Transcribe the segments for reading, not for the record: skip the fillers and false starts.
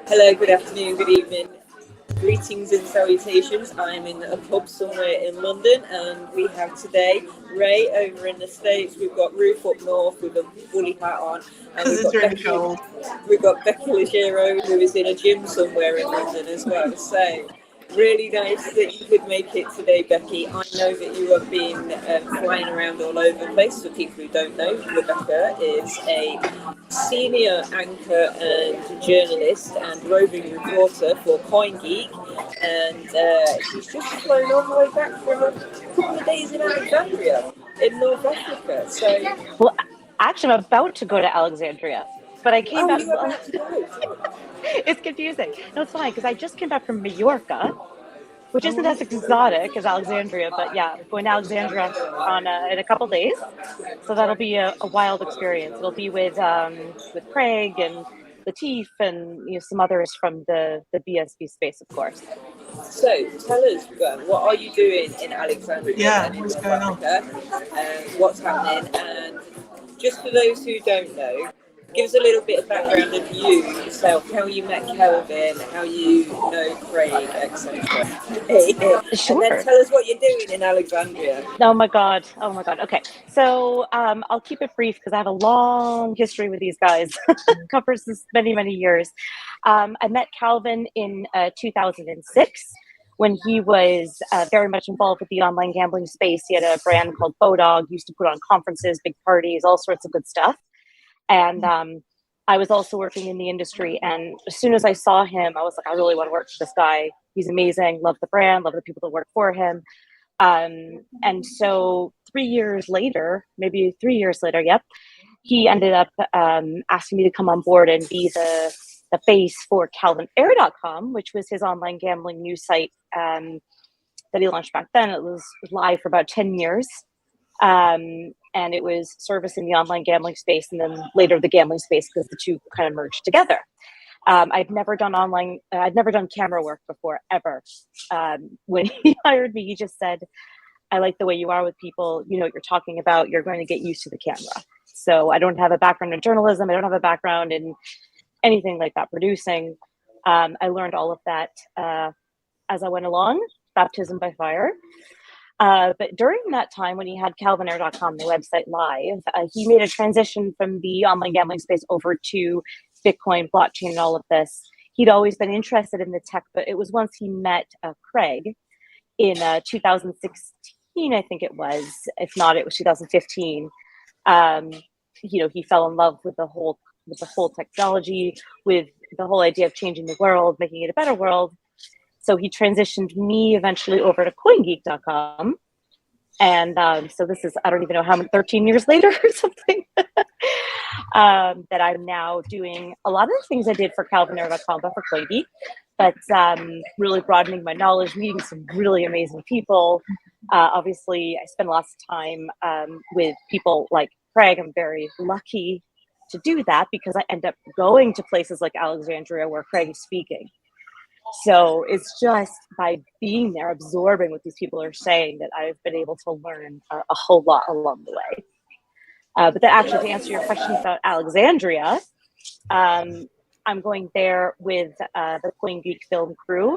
Hello, good afternoon, good evening. Greetings and salutations. I'm in a pub somewhere in London, and we have today Ray over in the States. We've got Ruth up north with a woolly hat on, and we've got Becky Liggero, who is in a gym somewhere in London as well. So really nice that you could make it today, Becky. I know that you have been flying around all over the place. For people who don't know, Rebecca is a senior anchor and journalist and roving reporter for Coingeek, and she's just flown all the way back from a couple of days in Alexandria in North Africa. So, well, actually, I'm about to go to Alexandria, but I came back. You're about to go. It's confusing. No, it's fine because I just came back from Mallorca, which isn't as exotic as Alexandria, but yeah, I'm going to Alexandria in a couple days, so that'll be a wild experience. It'll be with Craig and Latif and some others from the BSV space, of course. So tell us, what are you doing in Alexandria? Yeah, and in what's North going Africa? What's happening? And just for those who don't know, give us a little bit of background of you yourself, how you met Kelvin, how you know Craig, etc. Sure. And then tell us what you're doing in Alexandria. Oh my God. Okay. So I'll keep it brief because I have a long history with these guys. Covers this many years. I met Calvin in 2006 when he was very much involved with the online gambling space. He had a brand called Bodog, used to put on conferences, big parties, all sorts of good stuff. And I was also working in the industry. And as soon as I saw him, I was like, I really want to work for this guy. He's amazing. Love the brand, love the people that work for him. And so 3 years later, maybe 3 years later, he ended up asking me to come on board and be the face for CalvinAir.com, which was his online gambling news site that he launched back then. It was live for about 10 years. And it was servicing the online gambling space and then later the gambling space because the two kind of merged together. I'd never done camera work before, ever. When he hired me, he just said, I like the way you are with people. You know what you're talking about. You're going to get used to the camera. So I don't have a background in journalism. I don't have a background in anything like that, producing. I learned all of that as I went along, baptism by fire. But during that time when he had CalvinAir.com, the website live, he made a transition from the online gambling space over to Bitcoin, blockchain, and all of this. He'd always been interested in the tech, but it was once he met Craig in 2016, I think it was. If not, it was 2015. He fell in love with the whole technology, with the whole idea of changing the world, making it a better world. So he transitioned me eventually over to Coingeek.com. And so this is, I don't even know how many, 13 years later or something, that I'm now doing a lot of the things I did for CalvinAir.com, but for Coingeek, but really broadening my knowledge, meeting some really amazing people. Obviously, I spend lots of time with people like Craig. I'm very lucky to do that because I end up going to places like Alexandria where Craig is speaking. So it's just by being there, absorbing what these people are saying, that I've been able to learn a whole lot along the way. But then actually, to answer your question about Alexandria, I'm going there with the Coingeek film crew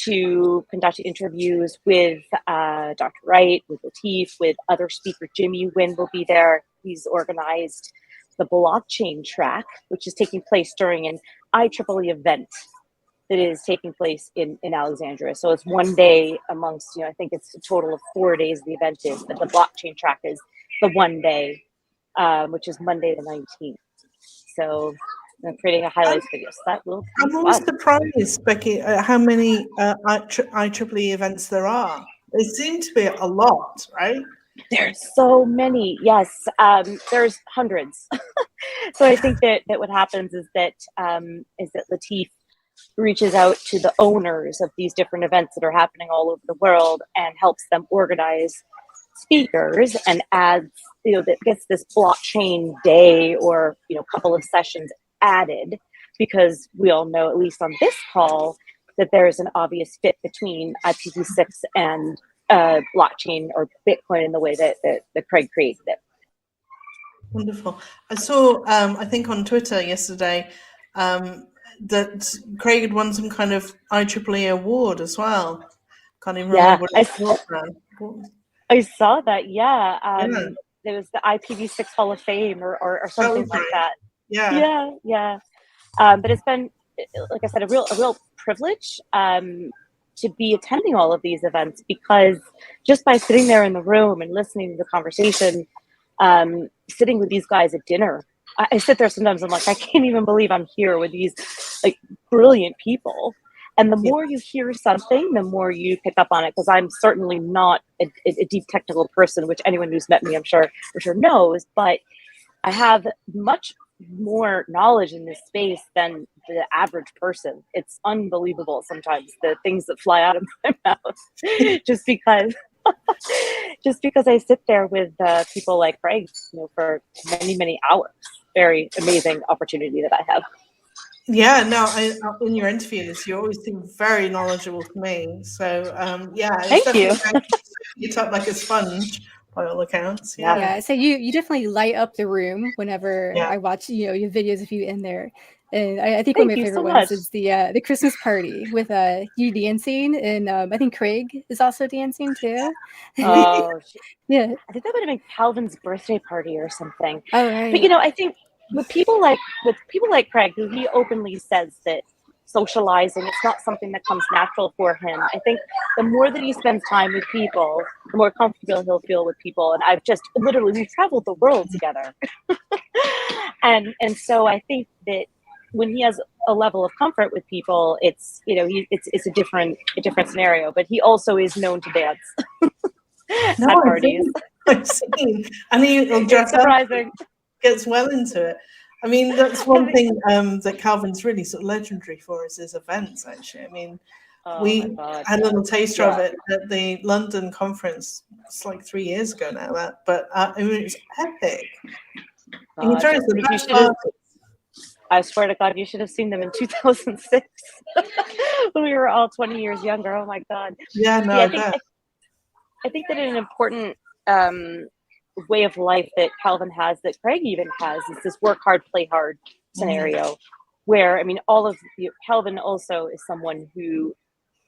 to conduct interviews with Dr. Wright, with Latif, with other speakers. Jimmy Wynn will be there. He's organized the blockchain track, which is taking place during an IEEE event that is taking place in Alexandria. So it's one day amongst, I think it's a total of 4 days the event is, but the blockchain track is the one day, which is Monday the 19th. So I'm creating a highlights video. So that will be I'm always fun. surprised, Becky, at how many IEEE events there are. They seem to be a lot, right? There's so many. Yes, there's hundreds. So I think that what happens is that Latif reaches out to the owners of these different events that are happening all over the world and helps them organize speakers and adds, that gets this blockchain day or, couple of sessions added, because we all know, at least on this call, that there's an obvious fit between IPv6 and blockchain or Bitcoin in the way that Craig created it. Wonderful. I saw, I think on Twitter yesterday, that Craig had won some kind of IEEE award as well. Can't even remember what it was now. I saw that, yeah. Yeah. There was the IPv6 Hall of Fame or something like that. Yeah. Yeah. But it's been, like I said, a real privilege to be attending all of these events, because just by sitting there in the room and listening to the conversation, sitting with these guys at dinner, I sit there sometimes, I'm like, I can't even believe I'm here with these like brilliant people. And the more you hear something, the more you pick up on it, because I'm certainly not a deep technical person, which anyone who's met me, I'm sure knows, but I have much more knowledge in this space than the average person. It's unbelievable sometimes, the things that fly out of my mouth, just because I sit there with people like Craig, for many, many hours. Very amazing opportunity that I have. Yeah, no, in your interviews, you always seem very knowledgeable to me. So, Thank you. It's up like a sponge by all accounts. Yeah. So you definitely light up the room whenever I watch, your videos of you in there. And I think one of my favorite ones is the Christmas party with you dancing, and I think Craig is also dancing too. Oh, yeah. I think that would have been Calvin's birthday party or something. Oh, right. But I think with people like Craig, who he openly says that socializing, it's not something that comes natural for him. I think the more that he spends time with people, the more comfortable he'll feel with people. And we've traveled the world together. and so I think that when he has a level of comfort with people, it's it's a different scenario. But he also is known to dance at parties. I've seen, and he'll dress up, gets well into it. I mean, that's one thing that Calvin's really sort of legendary for, is his events. Actually, I mean, we had a little taster of it at the London conference. It's like 3 years ago now. But I mean, it's epic. He throws the best parties. I swear to God, you should have seen them in 2006 when we were all 20 years younger. Oh my God. Yeah, no, I think that an important way of life that Calvin has, that Craig even has, is this work hard, play hard scenario, where, I mean, Calvin also is someone who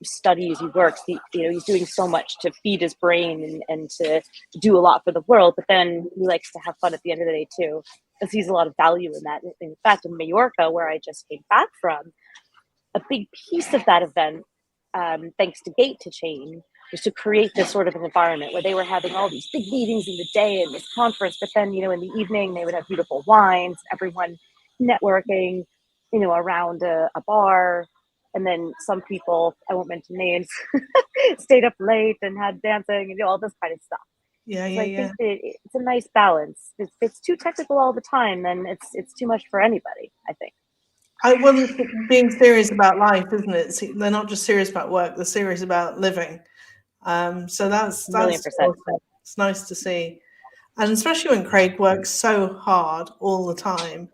studies, he works, he's doing so much to feed his brain and to do a lot for the world, but then he likes to have fun at the end of the day too, and sees a lot of value in that. In fact, in Mallorca, where I just came back from, a big piece of that event, thanks to Gate to Chain, was to create this sort of an environment where they were having all these big meetings in the day and this conference, but then, in the evening they would have beautiful wines, everyone networking, around a bar. And then some people, I won't mention names, stayed up late and had dancing and all this kind of stuff. I think that it's a nice balance. If it's too technical all the time, then it's too much for anybody, I think. Being serious about life, isn't it? They're not just serious about work; they're serious about living. So that's awesome. It's nice to see, and especially when Craig works so hard all the time,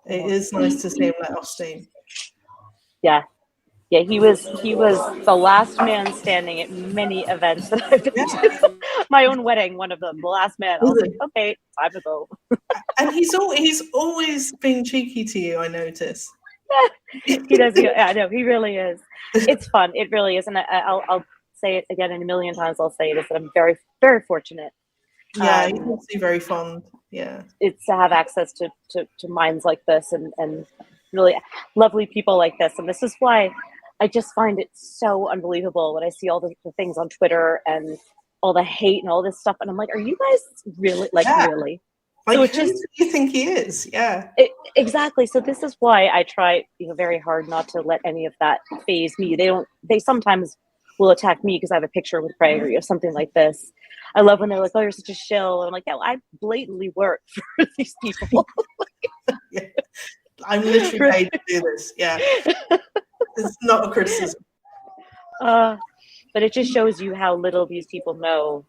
it is nice to see him let off steam. Yeah, he was the last man standing at many events that I've been to. My own wedding, one of them, the last man. I was like, okay, time to go. And he's always being cheeky to you, I notice. He does. I know, he really is. It's fun. It really is, and I'll say it again, and a million times I'll say it, is that I'm very, very fortunate. Yeah, he must be very fond. Yeah, it's to have access to minds like this and really lovely people like this, and this is why I just find it so unbelievable when I see all the things on Twitter and all the hate and all this stuff, and I'm like, are you guys really really? Like, so who do you think he is? Yeah. Exactly. So this is why I try, very hard not to let any of that faze me. They sometimes will attack me because I have a picture with Craig or something like this. I love when they're like, "Oh, you're such a shill." And I'm like, "Yeah, well, I blatantly work for these people." Yeah. I'm literally paid to do this. Yeah. It's not a criticism. But it just shows you how little these people know.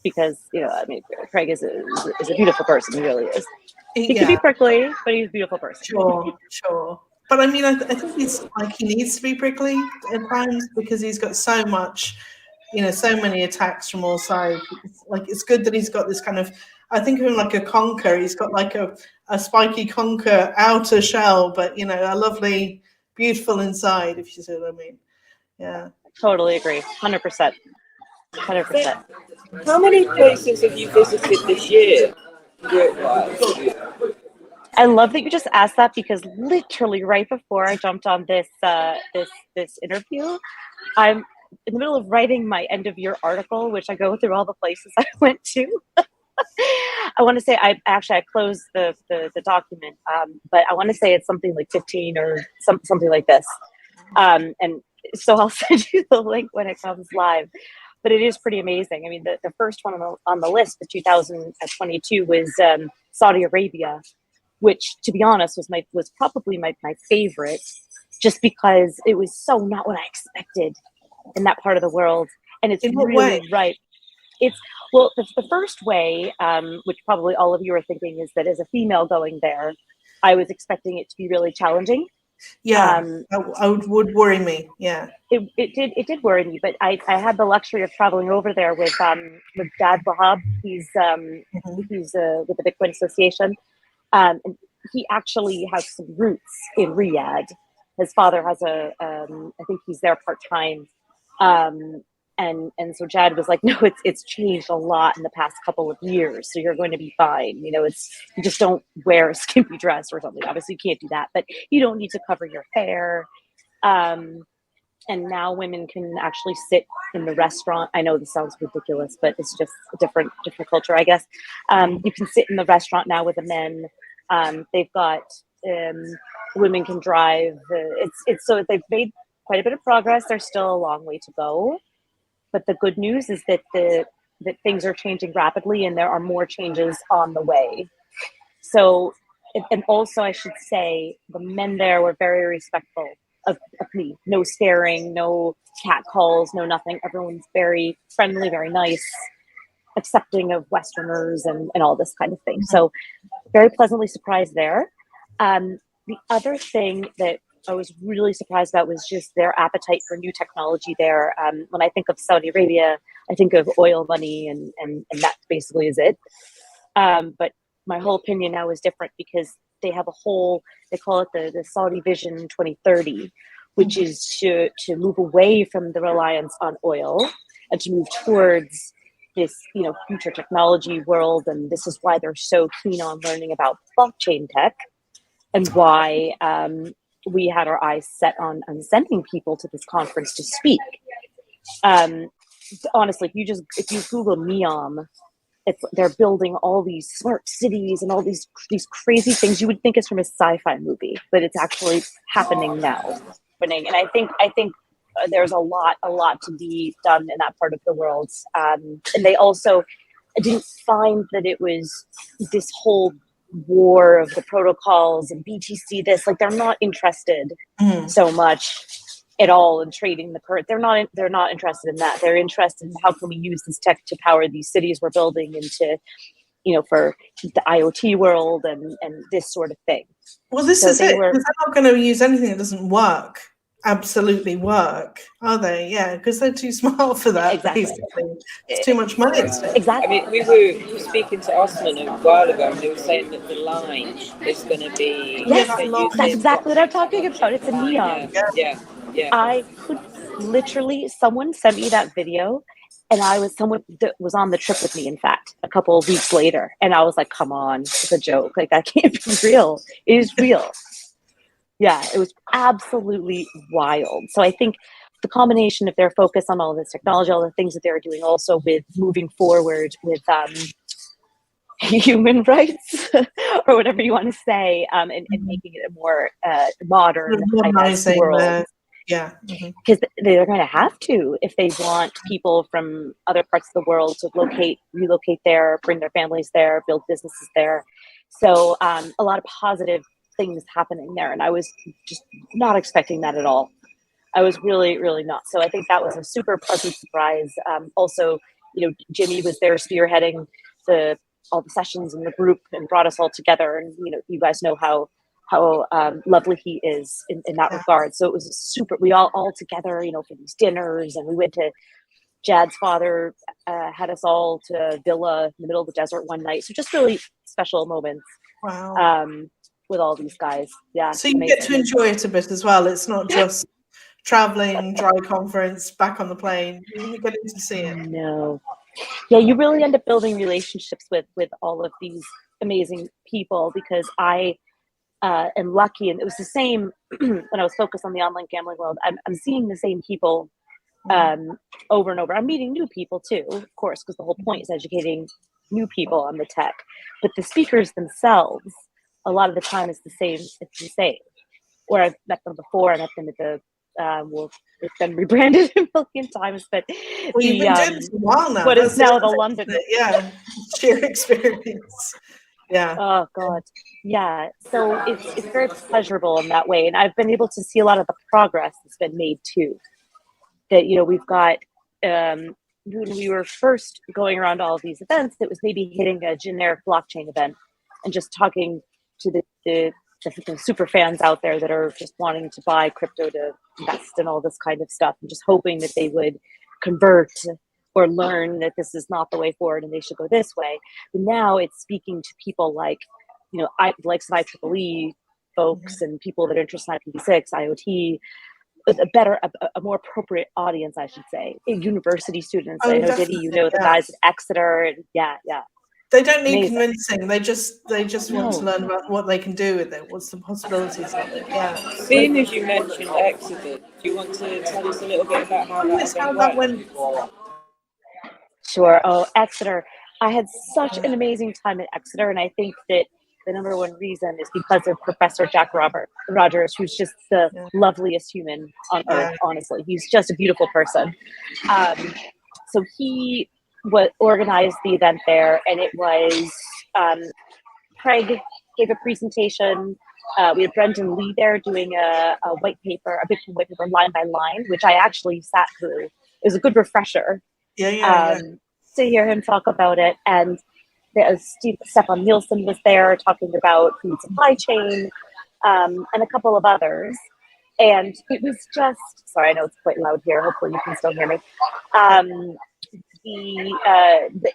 Because Craig is a beautiful person. He really is. He can be prickly, but he's a beautiful person. Sure. But I mean, I think he needs to be prickly at times because he's got so much, so many attacks from all sides. It's good that he's got this kind of. I think of him like a conker. He's got like a spiky conker outer shell, but a lovely, beautiful inside. If you see what I mean. Yeah. Totally agree. 100%. 100%. How many places have you visited this year, work-wise? I love that you just asked that because literally right before I jumped on this interview, I'm in the middle of writing my end of year article, which I go through all the places I went to. I want to say I closed the document, but I want to say it's something like 15 or something like this. And so I'll send you the link when it comes live. But it is pretty amazing. I mean, the first one on the list, the 2022, was Saudi Arabia, which, to be honest, was probably my favorite, just because it was so not what I expected in that part of the world. And it's really right. It's the first way, which probably all of you are thinking, is that as a female going there, I was expecting it to be really challenging. Yeah, would worry me. Yeah, it did worry me, but I had the luxury of traveling over there with Dad Wahab. He's with the Bitcoin Association, and he actually has some roots in Riyadh. His father has I think he's there part time, and so Jad was like, no, it's changed a lot in the past couple of years, so you're going to be fine. You just don't wear a skimpy dress or something. Obviously, you can't do that, but you don't need to cover your hair. And now women can actually sit in the restaurant. I know this sounds ridiculous, but it's just a different culture, I guess. You can sit in the restaurant now with the men. They've got women can drive. So they've made quite a bit of progress. There's still a long way to go. But the good news is that that things are changing rapidly, and there are more changes on the way. So, and also I should say, the men there were very respectful of me. No staring, no cat calls, no nothing. Everyone's very friendly, very nice, accepting of Westerners and all this kind of thing. So, very pleasantly surprised there. The other thing that I was really surprised about was just their appetite for new technology there. When I think of Saudi Arabia, I think of oil money, and that basically is it. But my whole opinion now is different because they have they call it the Saudi Vision 2030, which is to move away from the reliance on oil and to move towards this, future technology world. And this is why they're so keen on learning about blockchain tech, and why we had our eyes set on sending people to this conference to speak. Honestly, if you Google NEOM, they're building all these smart cities and all these crazy things you would think is from a sci-fi movie, but it's actually happening now. And I think there's a lot to be done in that part of the world. And they also didn't find that it was this whole war of the protocols and BTC this, like they're not interested so much at all in trading the current. They're not interested in that. They're interested in how can we use this tech to power these cities we're building into, for the IoT world and this sort of thing. Well, this is it. Because they're not going to use anything that doesn't absolutely work, are they? Yeah, because they're too smart for that. Exactly. Basically. It's too much money. Exactly. I mean, we were speaking to Osman a while ago, and they were saying that the line is going to be... Yes, that's exactly what I'm talking about. It's a NEOM. Yeah. I could literally, someone sent me that video, and someone that was on the trip with me, in fact, a couple of weeks later, and I was like, come on, it's a joke. Like, that can't be real. It is real. Yeah, it was absolutely wild. So I think the combination of their focus on all this technology, all the things that they're doing, also with moving forward with human rights or whatever you want to say, and making it a more modern world. Yeah, because they're going to have to if they want people from other parts of the world to relocate there, bring their families there, build businesses there. So a lot of positive things happening there, and I was just not expecting that at all. I was really, really not. So I think that was a super pleasant surprise. Also, Jimmy was there spearheading all the sessions in the group and brought us all together. And you guys know how lovely he is in that regard. So it was we all together, for these dinners, and we went to Jad's father had us all to a villa in the middle of the desert one night. So just really special moments. Wow. With all these guys. Yeah. So you get to enjoy it a bit as well. It's not just traveling, dry conference, back on the plane. You get to see it. No. Yeah, you really end up building relationships with all of these amazing people, because I am lucky, and it was the same when I was focused on the online gambling world. I'm seeing the same people over and over. I'm meeting new people too, of course, because the whole point is educating new people on the tech. But the speakers themselves, a lot of the time, is the same. It's the same. Or I've met them before. I met them at the it's been rebranded a million times, but you've been doing this a while now. What is now the London? Yeah, sheer experience. Yeah. Oh God. Yeah. So it's very pleasurable in that way, and I've been able to see a lot of the progress that's been made too. That we've got when we were first going around all of these events, it was maybe hitting a generic blockchain event and just talking to the super fans out there that are just wanting to buy crypto to invest and all this kind of stuff, and just hoping that they would convert or learn that this is not the way forward and they should go this way. But now it's speaking to people like, like IEEE folks and people that are interested in IPv6, IoT, a more appropriate audience, I should say. University students. I know, Diddy, the guys at Exeter, and yeah. They don't need convincing. They just want to learn about what they can do with it. What's the possibilities of it? Yeah. Seeing as you mentioned Exeter, do you want to tell us a little bit about how that went? Sure. Oh, Exeter. I had such an amazing time at Exeter, and I think that the number one reason is because of Professor Jack Rogers, who's just the loveliest human on earth, honestly. He's just a beautiful person. So he organized the event there, and it was Craig gave a presentation. We had Brendan Lee there doing a white paper, a big white paper line by line, which I actually sat through. It was a good refresher to hear him talk about it. And Stefan Nielsen was there talking about food supply chain, and a couple of others. And it was just, sorry, I know it's quite loud here. Hopefully you can still hear me. The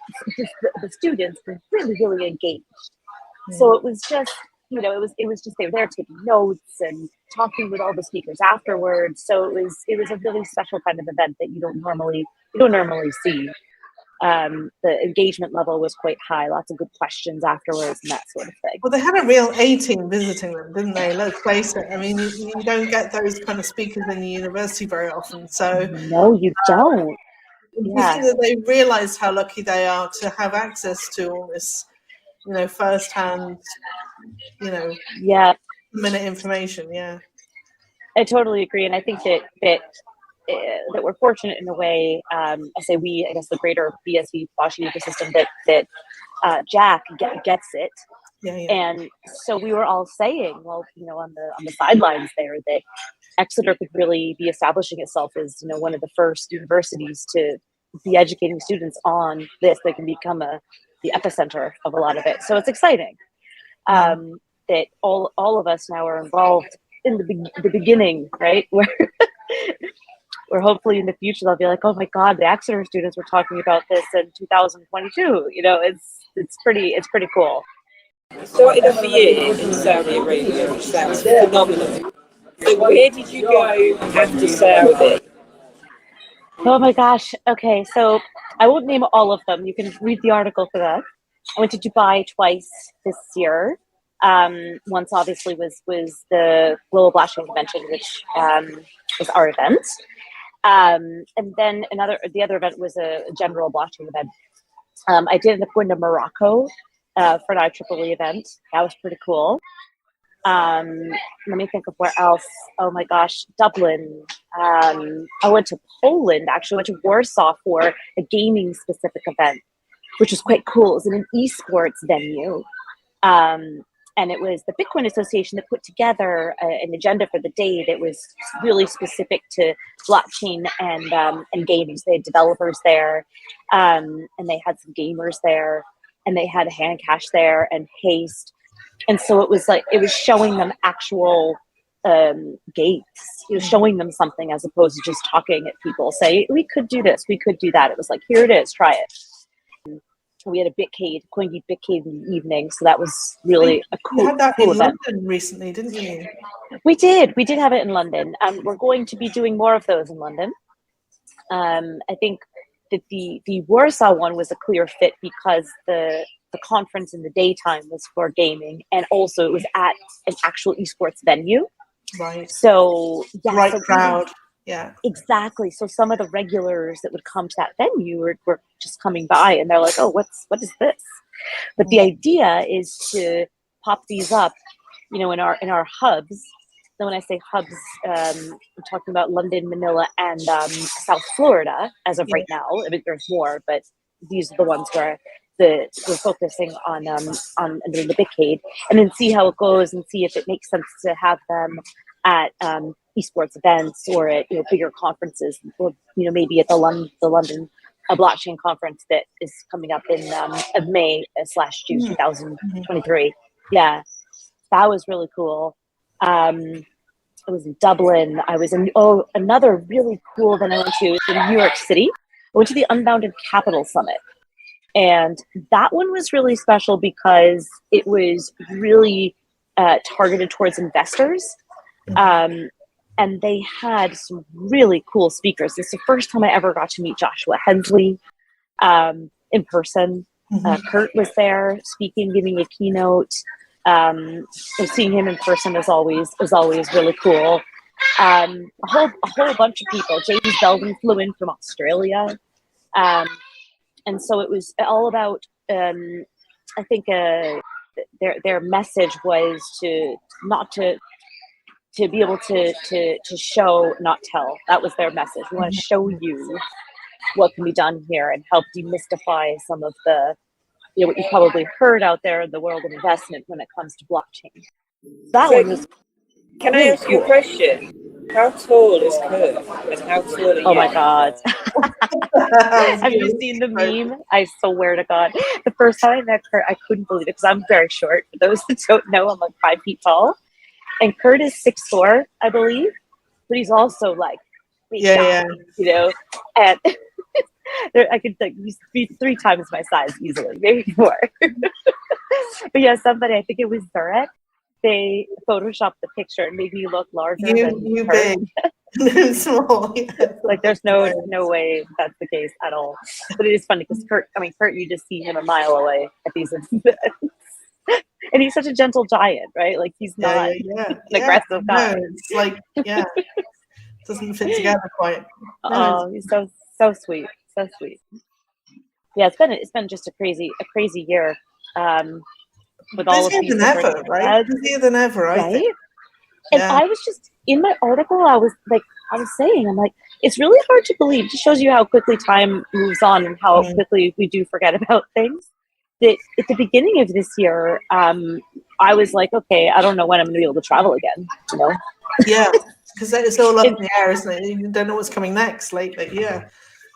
students were really, really engaged. So it was just, it was just, they were there taking notes and talking with all the speakers afterwards. So it was a really special kind of event that you don't normally see. The engagement level was quite high, lots of good questions afterwards and that sort of thing. Well, they had a real A-team visiting them, didn't they? Let's face it. I mean, you don't get those kind of speakers in the university very often. So no, you don't. You think that they realize how lucky they are to have access to all this, first-hand, minute information. Yeah, I totally agree, and I think that we're fortunate in a way. I say we, I guess the greater BSV Washington ecosystem that Jack gets it. Yeah. And so we were all saying, well, on the sidelines there, that Exeter could really be establishing itself as, one of the first universities to be educating students on this. They can become the epicenter of a lot of it. So it's exciting that all of us now are involved in the beginning, right? Where hopefully in the future they'll be like, oh my God, the Exeter students were talking about this in 2022. It's pretty cool. Started off the year in Saudi Arabia, which sounds phenomenal. So where did you go after Saudi? Oh my gosh. Okay, so I won't name all of them. You can read the article for that. I went to Dubai twice this year. Once obviously was the Global Blockchain Convention, which was our event. And then the other event was a general blockchain event. I did end up going to Morocco for an IEEE event. That was pretty cool. Let me think of where else. Oh my gosh, Dublin. I went to Poland, actually went to Warsaw for a gaming specific event, which was quite cool. It was in an esports venue. And it was the Bitcoin Association that put together an agenda for the day that was really specific to blockchain and gaming. So they had developers there, and they had some gamers there, and they had handcash there and Haste. And so it was showing them actual gates, showing them something as opposed to just talking at people, say, we could do this, we could do that. It was like, here it is, try it. We had a Bitcade, Coingeek Bitcade in the evening, so that was really a cool event. You had that in London recently, didn't you? We did have it in London. We're going to be doing more of those in London. I think that the Warsaw one was a clear fit because the conference in the daytime was for gaming, and also it was at an actual esports venue. Right. So right crowd. Yeah, exactly. So some of the regulars that would come to that venue were just coming by, and they're like, "Oh, what is this?" But the idea is to pop these up, in our hubs. So when I say hubs, I'm talking about London, Manila, and South Florida as of right now. I mean, there's more, but these are the ones where we're focusing on doing the Bitcade, and then see how it goes and see if it makes sense to have them at esports events or at bigger conferences, or maybe at the London blockchain conference that is coming up in of May / June 2023. Yeah, that was really cool. I was in Dublin. I was in another really cool event I went to in New York City. I went to the Unbounded Capital Summit, and that one was really special because it was really targeted towards investors. And they had some really cool speakers. It's the first time I ever got to meet Joshua Hensley in person. Kurt was there speaking, giving a keynote. So seeing him in person was always really cool. A whole bunch of people. James Belden flew in from Australia, and so it was all about. I think their message was to be able to show, not tell. That was their message. We want to show you what can be done here and help demystify some of the, what you've probably heard out there in the world of investment when it comes to blockchain. That one was. Can I ask you a question? How tall is Kurt? And how tall are you? Oh my God. Have you seen the meme? I swear to God. The first time I met Kurt, I couldn't believe it because I'm very short. For those that don't know, I'm like 5 feet tall. And Kurt is 6'4", I believe, but he's also like, and I could be 3 times my size easily, maybe more. But yeah, somebody, I think it was Zurek, they photoshopped the picture and made me look larger than you Kurt. big, small. Yeah. Like there's no way that's the case at all. But it is funny because Kurt, you just see him a mile away at these events. And he's such a gentle giant, right? Like he's not an aggressive guy. No, it's like, doesn't fit together quite. Oh, he's so sweet, so sweet. Yeah, it's been just a crazy year. With all of these busier than ever, right? Busier than ever, I think. And I was just in my article. I was saying, I'm like, it's really hard to believe. It just shows you how quickly time moves on and how quickly we do forget about things. That at the beginning of this year, I was like, okay, I don't know when I'm going to be able to travel again. Yeah, because it's all up in the air, isn't it? You don't know what's coming next lately. Yeah.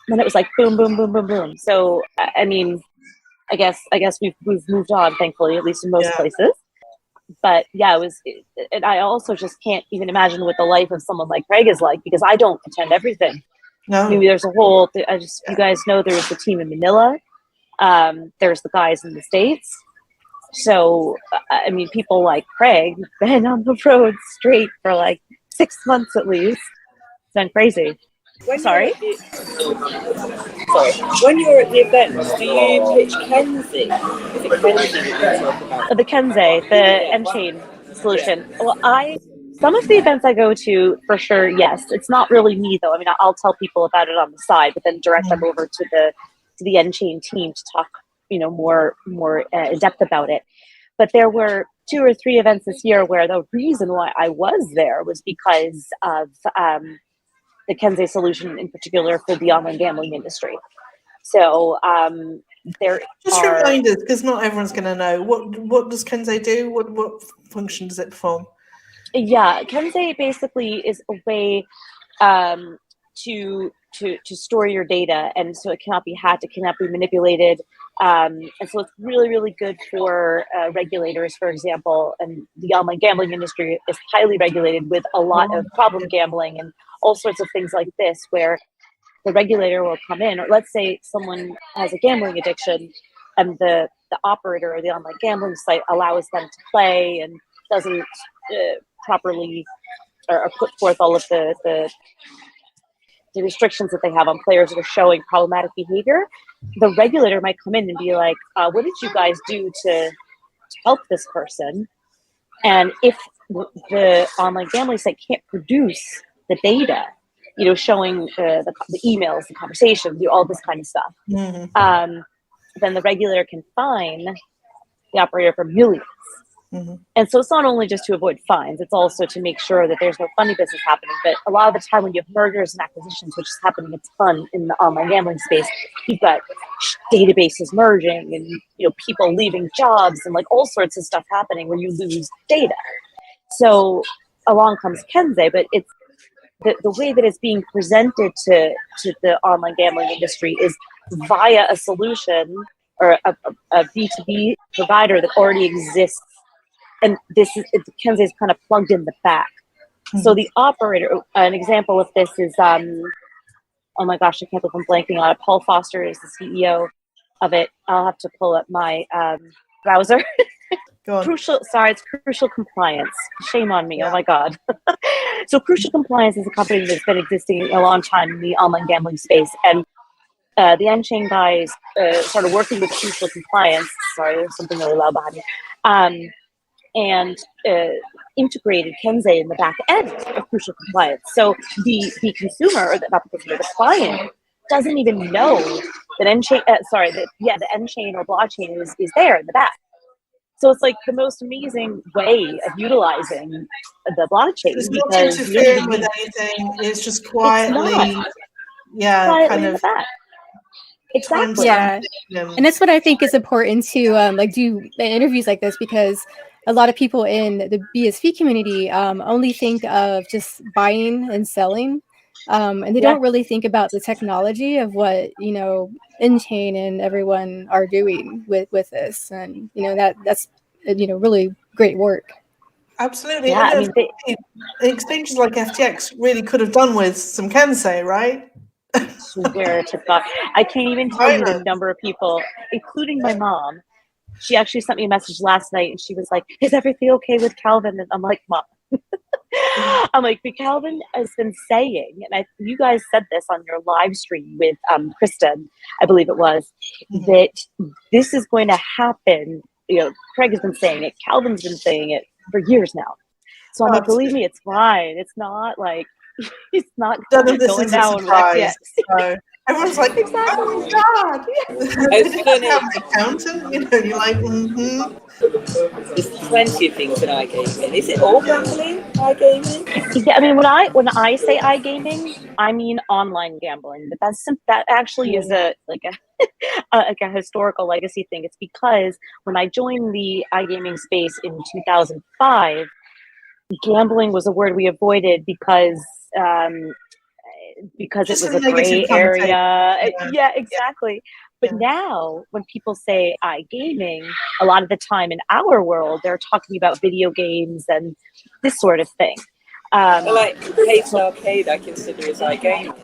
And it was like boom, boom, boom, boom, boom. So I mean, I guess we've moved on, thankfully, at least in most places. But yeah, it was, and I also just can't even imagine what the life of someone like Craig is like because I don't attend everything. No. I mean, there's a whole. You guys know there's the team in Manila. There's the guys in the States. So, I mean, people like Craig have been on the road straight for like 6 months at least. It's been crazy. Sorry? When you're at the events, do you pitch Kenzie? Is it Kenzie that you talk about? The Kenzie, the N-Chain solution. Well, some of the events I go to, for sure, yes. It's not really me, though. I mean, I'll tell people about it on the side, but then direct them over to the N-Chain team to talk more in depth about it. But there were 2 or 3 events this year where the reason why I was there was because of the Kensei solution in particular for the online gambling industry. So there just remind us, because not everyone's going to know, what does Kensei do? What function does it perform? Yeah, Kensei basically is a way to store your data, and so it cannot be hacked, it cannot be manipulated, and so it's really, really good for regulators, for example. And the online gambling industry is highly regulated with a lot of problem gambling and all sorts of things like this, where the regulator will come in, or let's say someone has a gambling addiction and the operator or the online gambling site allows them to play and doesn't properly or put forth all of the restrictions that they have on players that are showing problematic behavior. The regulator might come in and be like, what did you guys do to help this person? And if the online gambling site can't produce the data, showing the emails, the conversations, all this kind of stuff, then the regulator can fine the operator for millions. And so it's not only just to avoid fines, it's also to make sure that there's no funny business happening. But a lot of the time when you have mergers and acquisitions, which is happening a ton in the online gambling space, you've got databases merging and people leaving jobs and like all sorts of stuff happening where you lose data. So along comes Kensei, but it's the way that it's being presented to the online gambling industry is via a solution or a B2B provider that already exists. And Kensei is kind of plugged in the back. So the operator, an example of this is, oh my gosh, I can't believe I'm blanking on it. Paul Foster is the CEO of it. I'll have to pull up my browser. Go on. It's Crucial Compliance. Shame on me. Yeah. Oh my God. So Crucial Compliance is a company that's been existing a long time in the online gambling space. And the N-Chain guys started working with Crucial Compliance. Sorry, there's something really loud behind me. And integrated Kensei in the back end of Crucial Compliance. So the consumer, or the client, doesn't even know that N-Chain, the N-Chain or blockchain is there in the back. So it's like the most amazing way of utilizing the blockchain. It's not interfering with anything. It's just quietly, kind of. Exactly. Yeah, and that's what I think is important to do interviews like this, because a lot of people in the BSV community only think of just buying and selling, and they don't really think about the technology of what N-Chain and everyone are doing with this, and that's really great work. Absolutely. Yeah, exchanges like FTX really could have done with some Kensei, right? Swear to God, I can't even tell you the number of people, including my mom. She actually sent me a message last night and she was like, is everything okay with Calvin? And I'm like, Mom. I'm like, but Calvin has been saying, and you guys said this on your live stream with Kristen, I believe it was, that this is going to happen. Craig has been saying it, Calvin's been saying it for years now. So I'm like, believe me, it's fine. It's not like he's not going down with yet. So everyone's like, exactly. Oh my God. It's funny. Have an accountant, you're like, There's plenty of things in iGaming. Is it all gambling, iGaming? Yeah, I mean, when I say iGaming, I mean online gambling. But that actually is a historical legacy thing. It's because when I joined the iGaming space in 2005, gambling was a word we avoided because it was a gray area. Yeah, exactly. But now when people say iGaming, a lot of the time in our world, they're talking about video games and this sort of thing. Like Hates Arcade, I consider as iGaming.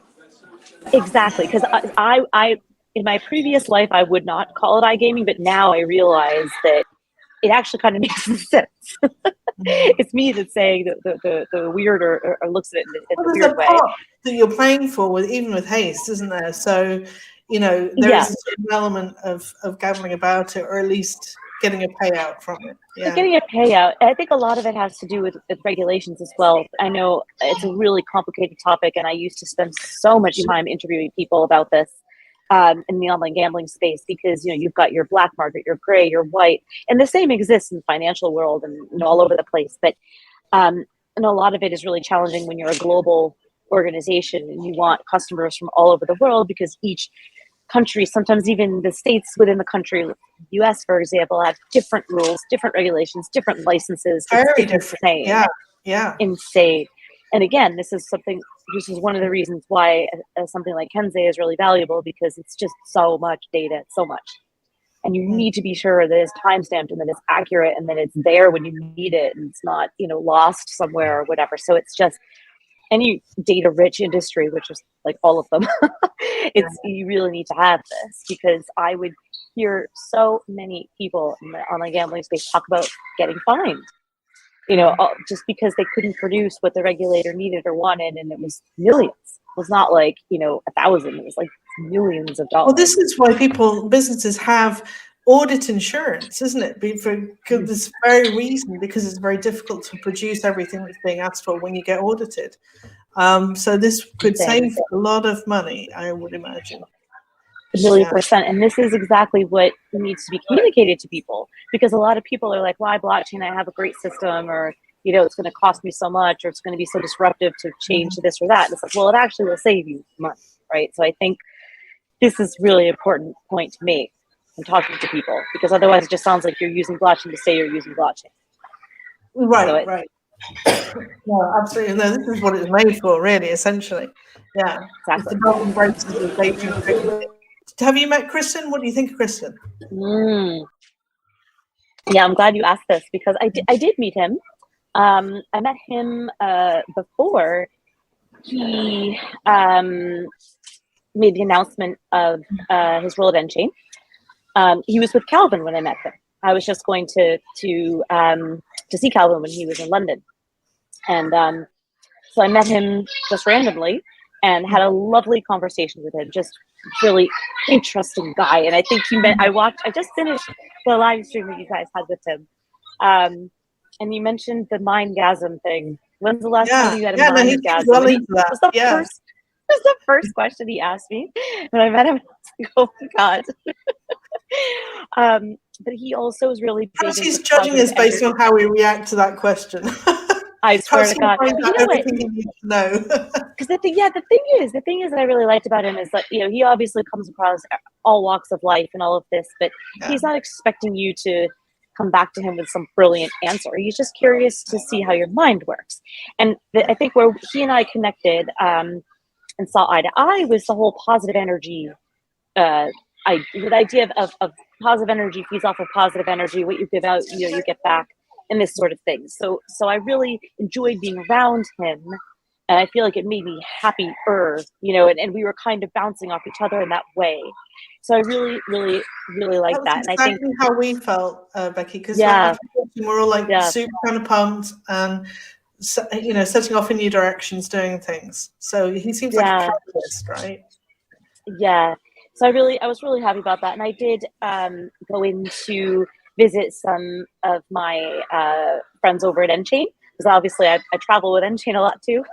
Exactly, because I in my previous life, I would not call it iGaming, but now I realize that it actually kind of makes sense. It's me that's saying the weird or looks at it in a weird way. That you're playing for, even with haste, isn't there? So, there is a certain element of gambling about it, or at least getting a payout from it. Yeah. Getting a payout. I think a lot of it has to do with regulations as well. I know it's a really complicated topic, and I used to spend so much time interviewing people about this. in the online gambling space, because you've got your black market, your gray, your white, and the same exists in the financial world and all over the place. But and a lot of it is really challenging when you're a global organization and you want customers from all over the world, because each country, sometimes even the states within the country, US, for example, have different rules, different regulations, different licenses. Very different. Insane. Yeah. Insane. And again, this is one of the reasons why something like Kenze is really valuable, because it's just so much data, so much. And you need to be sure that it's timestamped and that it's accurate and that it's there when you need it and it's not, lost somewhere or whatever. So it's just any data rich industry, which is like all of them, you really need to have this, because I would hear so many people in the online gambling space talk about getting fined, just because they couldn't produce what the regulator needed or wanted, and it was millions. It was not like 1,000. It was like millions of dollars. Well, this is why businesses have audit insurance, isn't it? For this very reason, because it's very difficult to produce everything that's being asked for when you get audited. So this could save a lot of money, I would imagine. 1,000,000%. And this is exactly what needs to be communicated to people, because a lot of people are like, why blockchain? I have a great system, or it's going to cost me so much, or it's going to be so disruptive to change to this or that. And it's like, well, it actually will save you money, right? So I think this is really important point to make when talking to people, because otherwise it just sounds like you're using blockchain to say you're using blockchain. Right, right. No, absolutely. No, this is what it's made for, really, essentially. Yeah. Exactly. Have you met Kristen? What do you think of Kristen? Yeah, I'm glad you asked this, because I did meet him. I met him before he made the announcement of his role at Enchain. He was with Calvin when I met him. I was just going to see Calvin when he was in London, and so I met him just randomly and had a lovely conversation with him. Just really interesting guy, and I think I just finished the live stream that you guys had with him, and you mentioned the mindgasm thing. When's the last time you had a mindgasm? It was the first question he asked me when I met him. Oh my god. But he also is really perhaps he's judging us based on how we react to that question. I swear to God. Everything you need to know. Because the thing is that I really liked about him is that he obviously comes across all walks of life and all of this, but he's not expecting you to come back to him with some brilliant answer. He's just curious to see how your mind works. And I think where he and I connected and saw eye to eye was the whole positive energy. The idea of positive energy feeds off of positive energy. What you give out, you get back, and this sort of thing. So I really enjoyed being around him, and I feel like it made me happier, and we were kind of bouncing off each other in that way. So I really, really, really like that. Exactly, and I think how we felt, Becky, because we're all like super kind of pumped and setting off in new directions, doing things. So he seems like a catalyst, right? Yeah. So I was really happy about that. And I did go in to visit some of my friends over at Enchain, because obviously I travel with Enchain a lot too.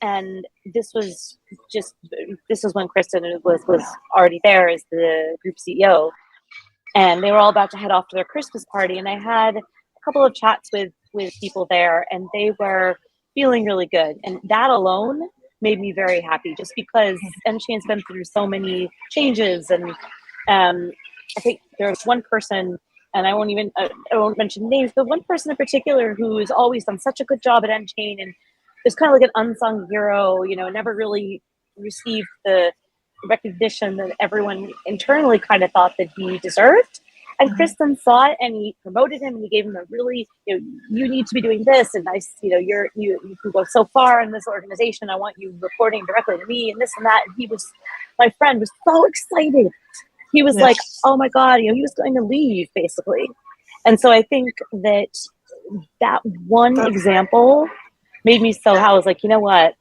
And this was when Kristen was already there as the group CEO. And they were all about to head off to their Christmas party. And I had a couple of chats with people there, and they were feeling really good. And that alone made me very happy, just because Enchain's been through so many changes. And I think there's one person, and I won't mention names, but one person in particular who has always done such a good job at Enchain and is kind of like an unsung hero, never really received the recognition that everyone internally kind of thought that he deserved. And Kristen saw it, and he promoted him, and he gave him a really, you need to be doing this, and you can go so far in this organization. I want you reporting directly to me, and this and that. And my friend was so excited. He was like, oh my God, he was going to leave basically. And so I think that one example made me so I was like, you know what,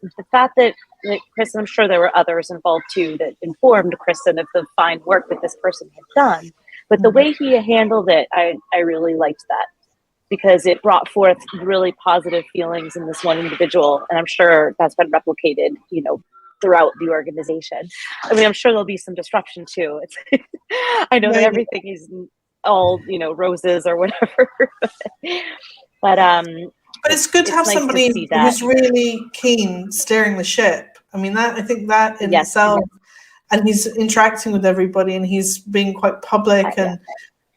the fact that Kristen, I'm sure there were others involved too that informed Kristen of the fine work that this person had done. But the way he handled it, I really liked that, because it brought forth really positive feelings in this one individual. And I'm sure that's been replicated, throughout the organization. I mean, I'm sure there'll be some disruption too. It's I know that everything is all, you know, roses or whatever. But it's good to have nice somebody who's really keen steering the ship. I mean, I think that in itself, and he's interacting with everybody, and he's being quite public, and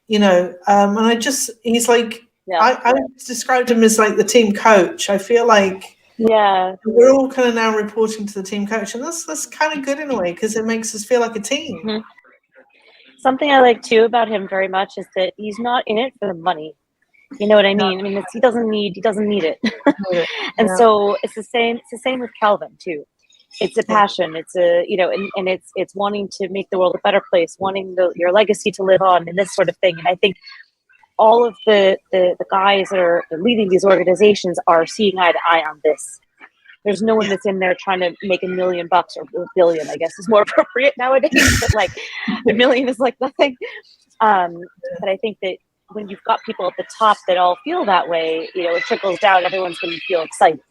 you know, and he's like, I described him as like the team coach. I feel like we're all kind of now reporting to the team coach, and that's kind of good in a way, because it makes us feel like a team. Mm-hmm. Something I like too about him very much is that he's not in it for the money. You know what I mean? I mean, he doesn't need it. And so it's the same with Calvin too. It's a passion. It's a, you know, and it's wanting to make the world a better place, wanting your legacy to live on, and this sort of thing. And I think all of the guys that are leading these organizations are seeing eye to eye on this. There's no one that's in there trying to make $1 million or $1 billion, I guess is more appropriate nowadays. But like $1 million is like nothing. But I think that when you've got people at the top that all feel that way, you know, it trickles down. Everyone's going to feel excited.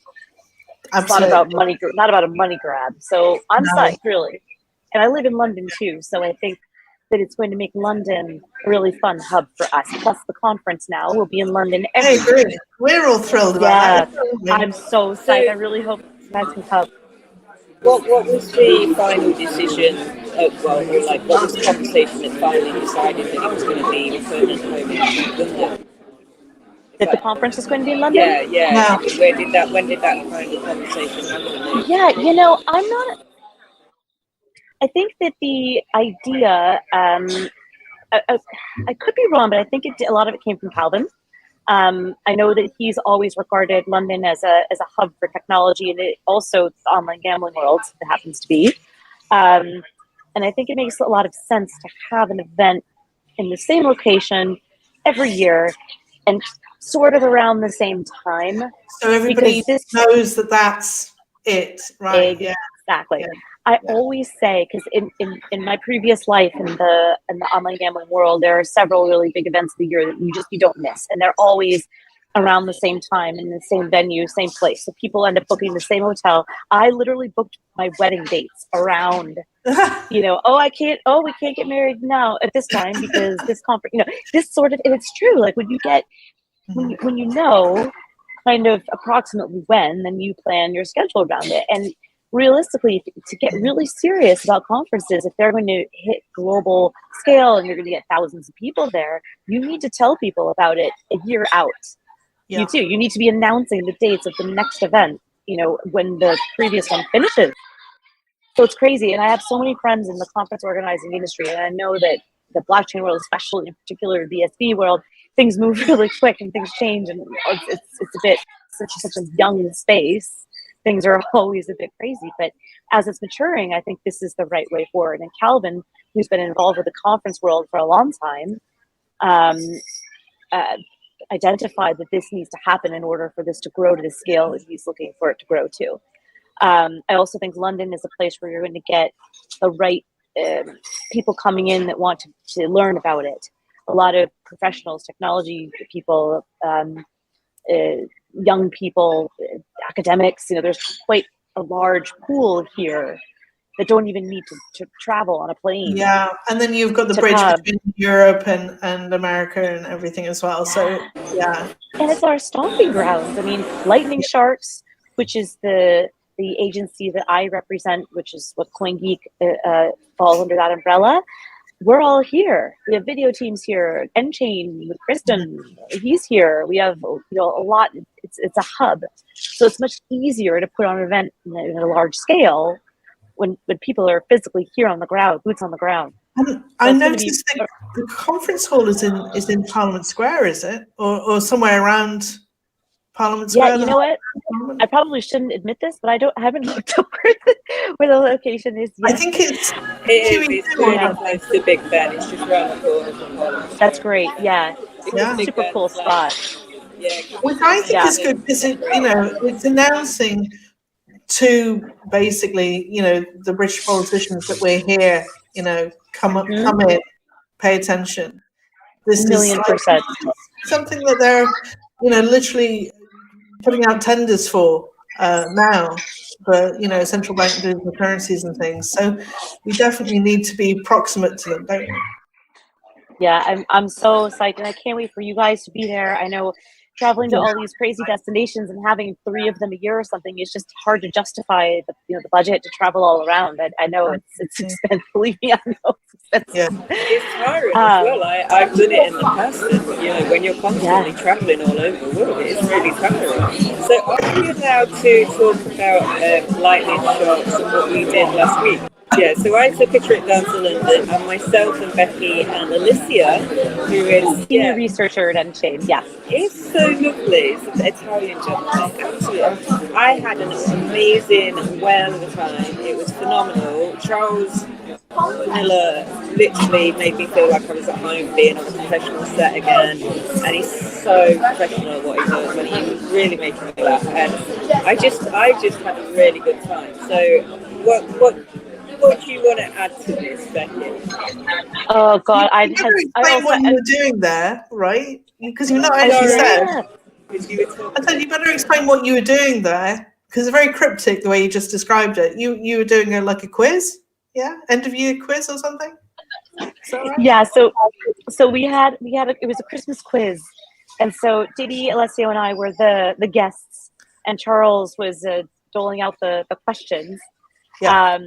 It's not about money, not about a money grab. So I'm psyched, really. And I live in London too, so I think that it's going to make London a really fun hub for us. Plus, the conference now will be in London every year. We're all thrilled about that. I'm so psyched. I really hope you guys can come. What was the final decision? What was the conversation that finally decided that it was going to be permanent home in London? That the conference is going to be in London? Yeah. When did that kind of conversation happen? Yeah, you know, I think that the idea, I could be wrong, but I think a lot of it came from Calvin. I know that he's always regarded London as a hub for technology, and it also the online gambling world that happens to be. And I think it makes a lot of sense to have an event in the same location every year and sort of around the same time. So everybody knows that that's it, right? Exactly. Yeah. I always say, because in my previous life in the online gambling world, there are several really big events of the year that you don't miss, and they're always around the same time in the same venue, same place. So people end up booking the same hotel. I literally booked my wedding dates around, you know, we can't get married now at this time because this conference, you know, this sort of, and it's true. Like when you know kind of approximately when, then you plan your schedule around it. And realistically, to get really serious about conferences, if they're going to hit global scale and you're going to get thousands of people there, you need to tell people about it a year out. Yeah. You do. You need to be announcing the dates of the next event, you know, when the previous one finishes. So it's crazy. And I have so many friends in the conference organizing industry, and I know that the blockchain world, especially in particular the BSV world, things move really quick and things change, and it's a bit such a young space. Things are always a bit crazy, but as it's maturing, I think this is the right way forward. And Calvin, who's been involved with the conference world for a long time, identified that this needs to happen in order for this to grow to the scale that he's looking for it to grow to. I also think London is a place where you're going to get the right people coming in that want to learn about it. A lot of professionals, technology people, young people, academics, you know, there's quite a large pool here that don't even need to travel on a plane. Yeah, and then you've got the bridge between Europe and America and everything as well. So, yeah. And it's our stomping grounds. I mean, Lightning Sharks, which is the agency that I represent, which is what Coingeek falls under that umbrella. We're all here. We have video teams here. N-Chain with Kristen, he's here. We have, you know, a lot. It's a hub, so it's much easier to put on an event in a large scale when people are physically here on the ground, boots on the ground. I noticed that the conference hall is in Parliament Square, is it, or somewhere around Parliament Square? Yeah, you know what? I probably shouldn't admit this, but I haven't looked up where the location is yet. I think it's it's the Big Ben. It's just around the corner from Parliament. That's great. Yeah, it's a super cool spot. Yeah, which I think is good because it's announcing to basically, you know, the British politicians that we're here. You know, come in, pay attention. This is $1,000,000%. something that they're, you know, literally putting out tenders for, now for, you know, central bank digital currencies and things. So we definitely need to be proximate to them, don't we? Yeah, I'm so psyched, and I can't wait for you guys to be there. I know traveling to all these crazy destinations and having 3 of them a year or something is just hard to justify the budget to travel all around. I know it's expensive. Believe me, I know it's expensive. Yeah. It's tiring as well. I've done it in the past, and you know, when you're constantly traveling all over the world, it's really tiring. So are we allowed to talk about lightning shots and what we did last week? Yeah, so I took a trip down to London, and myself and Becky and Alicia, who is senior researcher at Unchained, it's so lovely. It's an Italian gentleman. Absolutely, I had an amazing whale of a time. It was phenomenal. Charles Miller literally made me feel like I was at home, being on a professional set again, and he's so professional at what he does, and he was really making me laugh. And I just had a really good time. So what do you want to add to this, Becky? Oh God, I explain what you were doing there, right? Because you're not actually said. I said you better explain what you were doing there, because it's very cryptic the way you just described it. You were doing like a quiz, end of year quiz or something. Right? Yeah. So we had it was a Christmas quiz, and so Diddy, Alessio, and I were the guests, and Charles was doling out the questions. Yeah.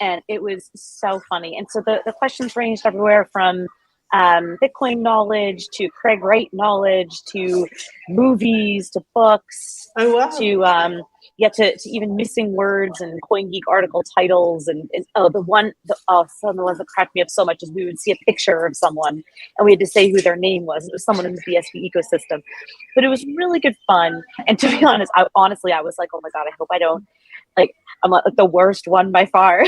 And it was so funny. And so the questions ranged everywhere from Bitcoin knowledge to Craig Wright knowledge to movies to books. Oh, wow. To even missing words and Coingeek article titles. And some of the ones that cracked me up so much is we would see a picture of someone and we had to say who their name was. It was someone in the BSV ecosystem. But it was really good fun. And to be honest, I was like, oh my God, I hope I don't. I'm like the worst one by far.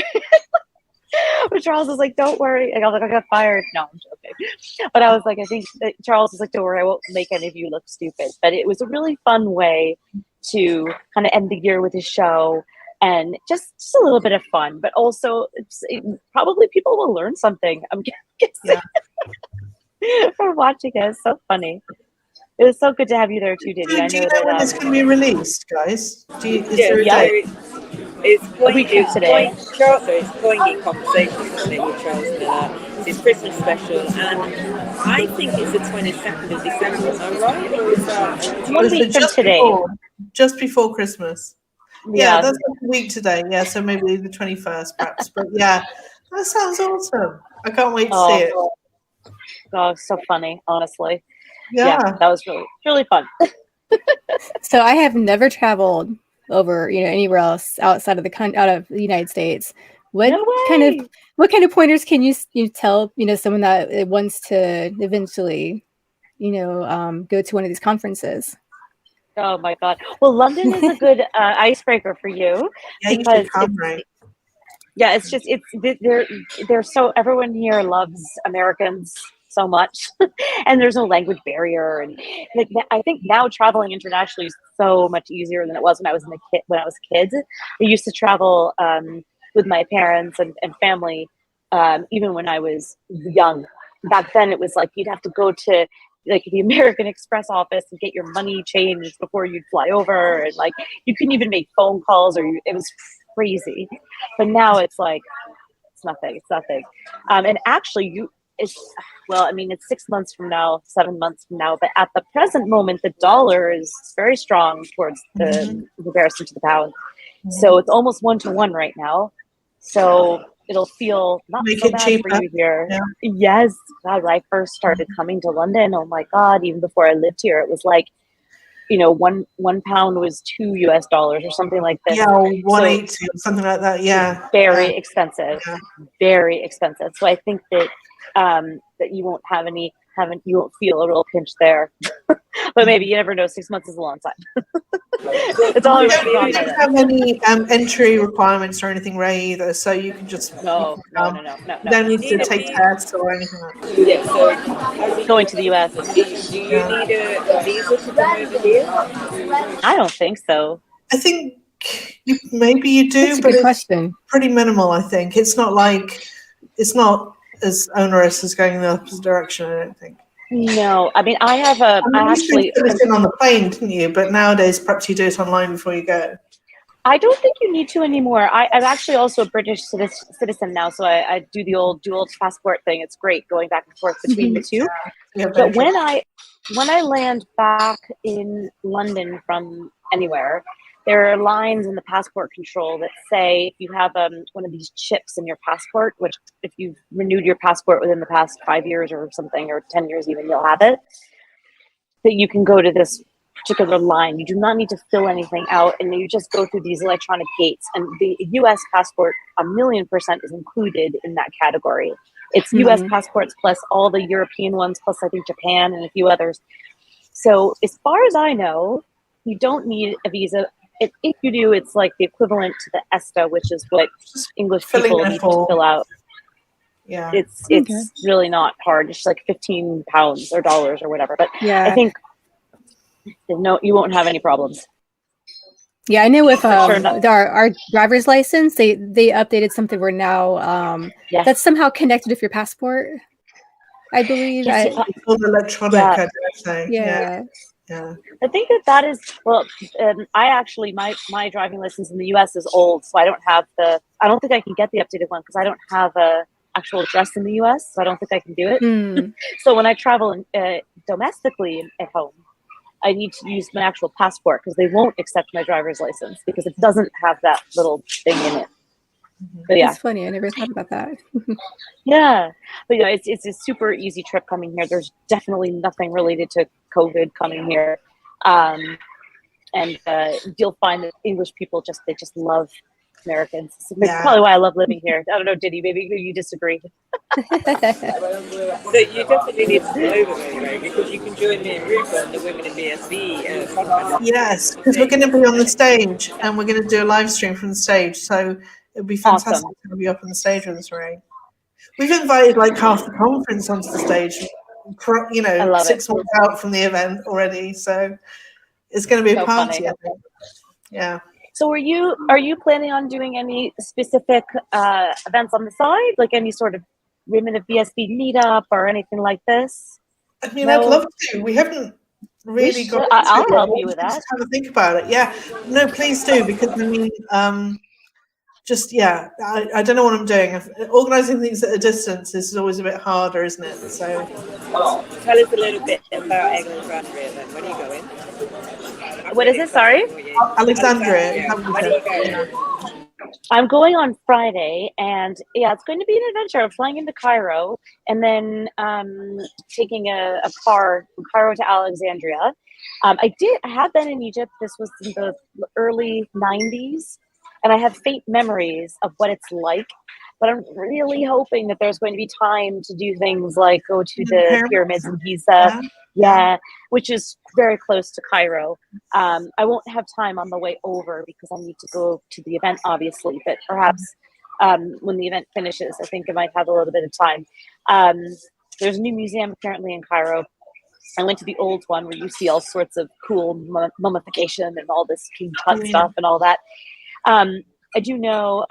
But Charles was like, don't worry. And I was like, I got fired. No, I'm joking. But I was like, I think that Charles was like, don't worry, I won't make any of you look stupid. But it was a really fun way to kind of end the year with his show and just a little bit of fun. But also, probably people will learn something. I'm guessing from watching it. It's so funny. It was so good to have you there too, Diddy. Do you know when it's going to be released, guys? Is there a date? It's Coingeek Conversations with Charles Miller. It's his Christmas special, and I think it's the 22nd of December. Am I right? Or is that 1 week from today? Just before Christmas. Yeah, that's like a week today. Yeah, so maybe the 21st, perhaps. But yeah, that sounds awesome. I can't wait to see it. Oh, so funny, honestly. Yeah, that was really, really fun. So I have never traveled over, anywhere else outside of the United States. What kind of pointers can you tell, someone that wants to eventually, go to one of these conferences? Oh my God. Well, London is a good icebreaker for you. Yeah, because you should come, right? Yeah, they're so, everyone here loves Americans so much, and there's no language barrier, and I think now traveling internationally is so much easier than it was when I was a kid. I used to travel with my parents and family, even when I was young. Back then, it was like you'd have to go to the American Express office and get your money changed before you'd fly over, and you couldn't even make phone calls, it was crazy. But now it's like it's nothing. And actually, it's 6 months from now, 7 months from now, but at the present moment, the dollar is very strong towards the comparison to the pound. So it's almost 1-to-1 right now. So it'll feel not so bad cheaper for you here. Yeah. Yes. God, when I first started coming to London, oh my God, even before I lived here, it was like, one pound was $2 or something like this. Yeah, 180, something like that. Yeah. Very expensive. Yeah. Very expensive. So I think that that you won't you won't feel a real pinch there. But maybe, you never know, 6 months is a long time. It's all you don't have any entry requirements or anything, Ray, either, so you can just no. You don't need to take tests or anything like that. Yeah, so going to the US. Do you need a visa to come over here? I don't think so. I think maybe you do, That's a but good question. Pretty minimal, I think. It's not as onerous as going in the opposite direction, I don't think. No, I mean, I have a. I actually put this in on the plane, didn't you? But nowadays, perhaps you do it online before you go. I don't think you need to anymore. I'm actually also a British citizen now, so I do the old dual passport thing. It's great going back and forth between the two. Yeah, but when I land back in London from anywhere, there are lines in the passport control that say if you have one of these chips in your passport, which if you've renewed your passport within the past 5 years or something, or 10 years even, you'll have it, that you can go to this particular line. You do not need to fill anything out, and you just go through these electronic gates. And the US passport, 1,000,000% is included in that category. It's US passports plus all the European ones, plus I think Japan and a few others. So as far as I know, you don't need a visa. If you do, it's like the equivalent to the ESTA, which is what English people need to fill out. Yeah, it's really not hard. It's like £15 or dollars or whatever. But yeah, I think no, you won't have any problems. Yeah, I know with our driver's license, they updated something where now that's somehow connected with your passport, I believe. It's all electronic, I dare say. Yeah. I think that is, well, I actually, my driving license in the US is old, so I don't think I can get the updated one because I don't have a actual address in the US, so I don't think I can do it. So when I travel domestically at home, I need to use my actual passport because they won't accept my driver's license because it doesn't have that little thing in it. But yeah, it's funny. I never thought about that. Yeah, but it's a super easy trip coming here. There's definitely nothing related to COVID coming here, and you'll find that English people they just love Americans. That's probably why I love living here. I don't know, Diddy, maybe you disagree. So you definitely need to come over, right? Because you can join me and Ruth on the Women in BSV podcast. Yes, because we're going to be on the stage and we're going to do a live stream from the stage. So it'd be fantastic to be up on the stage with us, Ray. We've invited like half the conference onto the stage, 6 months out from the event already. So it's going to be a party, I think. Yeah. So are you planning on doing any specific events on the side, like any sort of Women of BSV meetup or anything like this? I mean, I'd love to. We haven't really got. I'll help you with that. Just have a think about it. Yeah, no, please do, because I mean, I don't know what I'm doing. Organising things at a distance is always a bit harder, isn't it? So, tell us a little bit about Alexandria. Then, when are you going? What is it? Sorry, Alexandria. When are you going? I'm going on Friday, and it's going to be an adventure. I'm flying into Cairo and then taking a car from Cairo to Alexandria. I have been in Egypt. This was in the early 90s, and I have faint memories of what it's like. But I'm really hoping that there's going to be time to do things like go to the pyramids in Giza. Yeah, which is very close to Cairo. I won't have time on the way over because I need to go to the event, obviously. But perhaps when the event finishes, I think I might have a little bit of time. There's a new museum apparently in Cairo. I went to the old one where you see all sorts of cool mummification and all this King Tut stuff and all that. I do know,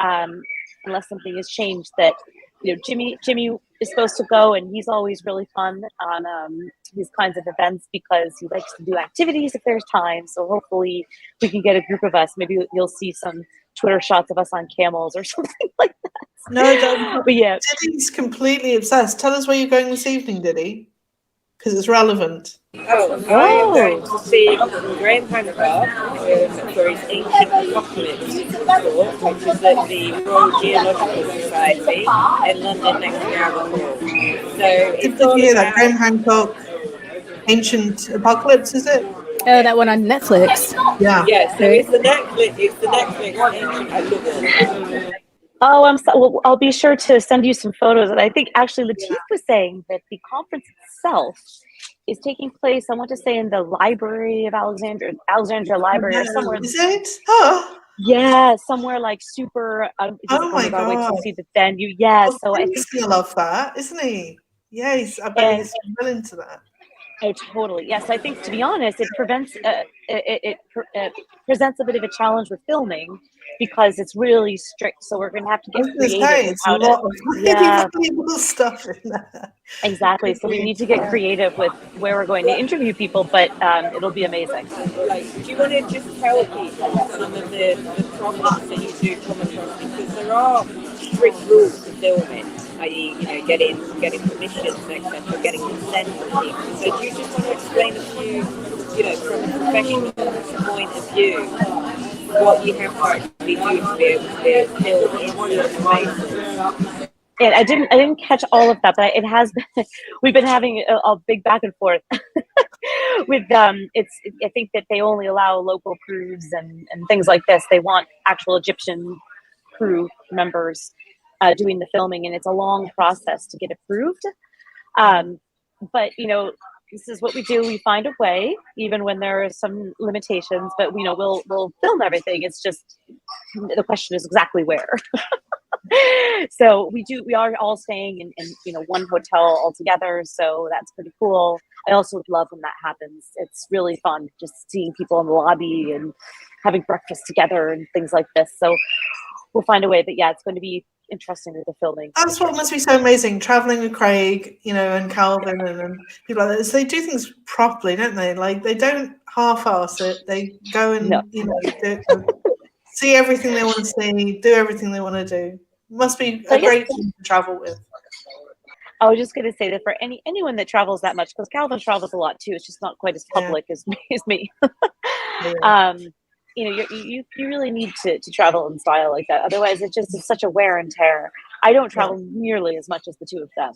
unless something has changed, that Jimmy is supposed to go, and he's always really fun on these kinds of events because he likes to do activities if there's time. So hopefully we can get a group of us. Maybe you'll see some Twitter shots of us on camels or something like that. No, don't. But yeah, Diddy's completely obsessed. Tell us where you're going this evening, Diddy, because it's relevant. I am going to see Graham Hancock for his ancient apocalypse talk, which is at the Royal Geological Society in London next to Albert Hall. So it's all about Graham Hancock, Ancient Apocalypse, is it? Oh, that one on Netflix. Yeah. Yeah. So it's the Netflix. I love it. Oh, well, I'll be sure to send you some photos. And I think actually Latif was saying that the conference itself is taking place, I want to say, in the library of Alexandria Library or somewhere. Is it? Oh. Yeah, somewhere like super. Oh my God! Wait to see the venue. Yeah, so I think he'll love that, isn't he? Yeah, I bet he's well into that. Oh, totally. Yes, I think, to be honest, it presents a bit of a challenge with filming because it's really strict. So we're going to have to get creative with how to. Yeah, stuff in there. Exactly. So we need to get creative with where we're going to interview people, but it'll be amazing. Do you want to just tell people some of the problems that you do come across, because there are strict rules for filming, i.e., getting permissions, etc., getting consent from people. So do you just want to explain a few, from a professional point of view, what you have to actually do to be able to film in certain spaces? And I didn't catch all of that, but it has been. We've been having a big back and forth with it's. I think that they only allow local crews and things like this. They want actual Egyptian crew members doing the filming, and it's a long process to get approved. But this is what we do. We find a way, even when there are some limitations. But we'll film everything. It's just the question is exactly where. So we are all staying in one hotel all together, so that's pretty cool. I also love when that happens. It's really fun just seeing people in the lobby and having breakfast together and things like this. So we'll find a way, but yeah, it's going to be interesting with the filming. That's what must be so amazing, traveling with Craig, and Calvin and people like that. So they do things properly, don't they? Like, they don't half-ass it. They go and see everything they want to see, do everything they want to do. Must be a great thing to travel with. I was just going to say that for anyone that travels that much, because Calvin travels a lot too, it's just not quite as public as me. You really need to travel in style like that. Otherwise, it just is such a wear and tear. I don't travel nearly as much as the two of them.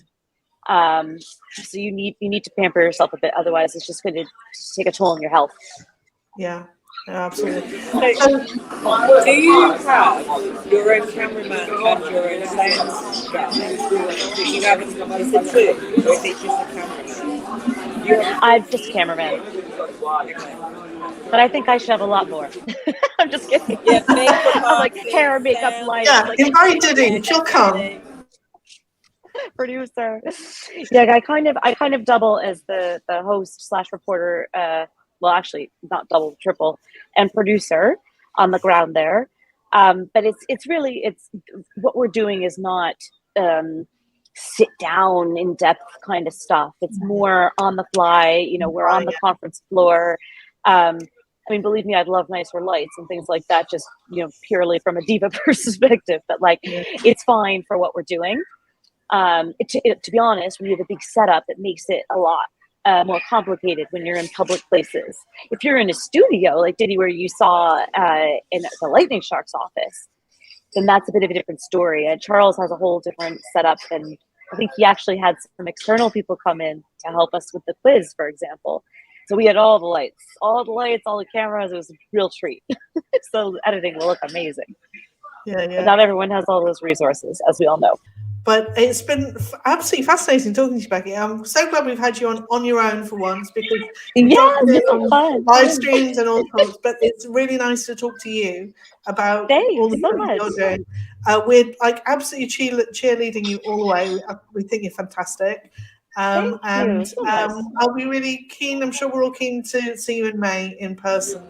So you need to pamper yourself a bit. Otherwise, it's just going to take a toll on your health. Yeah. Absolutely. So, do you have your own cameraman and your own sound guy? Do you have is it two, or is it just a cameraman? I'm just a cameraman. But I think I should have a lot more. I'm just kidding. Yeah, I'm like hair, makeup, lights. Yeah, invite Diddy. She'll come. Producer. Yeah, I kind of double as the host / reporter. Well, actually, not double, triple, and producer on the ground there. But it's really what we're doing is not sit down in depth kind of stuff. It's more on the fly. We're on the conference floor. I mean, believe me, I'd love nicer lights and things like that, just purely from a diva perspective. But it's fine for what we're doing. To be honest, when you have a big setup, it makes it a lot more complicated when you're in public places. If you're in a studio like Diddy, where you saw in the Lightning Shark's office, then that's a bit of a different story. And Charles has a whole different setup, and I think he actually had some external people come in to help us with the quiz, for example. So we had all the lights, all the cameras. It was a real treat. So the editing will look amazing. Yeah. But not everyone has all those resources, as we all know. But it's been absolutely fascinating talking to you, Becky. I'm so glad we've had you on your own for once, because on live streams and all sorts. But it's really nice to talk to you about all the stuff you're doing. We're absolutely cheerleading you all the way. We think you're fantastic. I'll be really keen. I'm sure we're all keen to see you in May in person.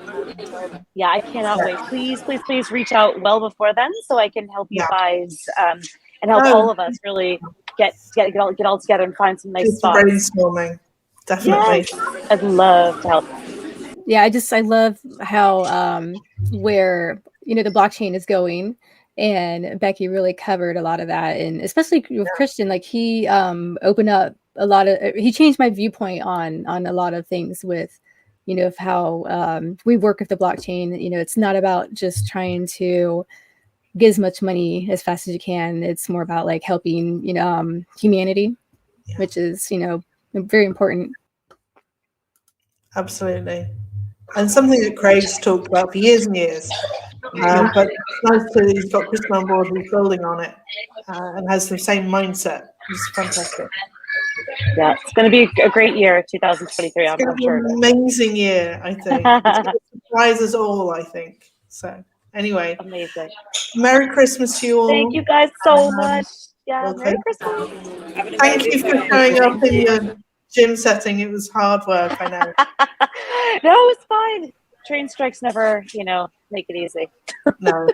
Yeah, I cannot wait. Please reach out well before then, so I can help you guys and help all of us really get all together and find some nice spots. Brainstorming, definitely. Yes. I'd love to help. Yeah, I love how where the blockchain is going. And Becky really covered a lot of that, and especially with Christian, he opened up a lot of. He changed my viewpoint on a lot of things with, of how we work with the blockchain. It's not about just trying to get as much money as fast as you can. It's more about helping humanity, which is very important. Absolutely, and something that Craig's talked about for years and years. But it's nice that he's got Christian on board who's building on it and has the same mindset. It's fantastic. Yeah, it's going to be a great year, 2023. It's going to be an amazing year, I think. It's going to surprise us all, I think. So, anyway. Amazing. Merry Christmas to you all. Thank you guys so much. Yeah, Merry Christmas. Thank you for showing up in gym setting. It was hard work, I know. No, it's fine. Train strikes never, make it easy. No.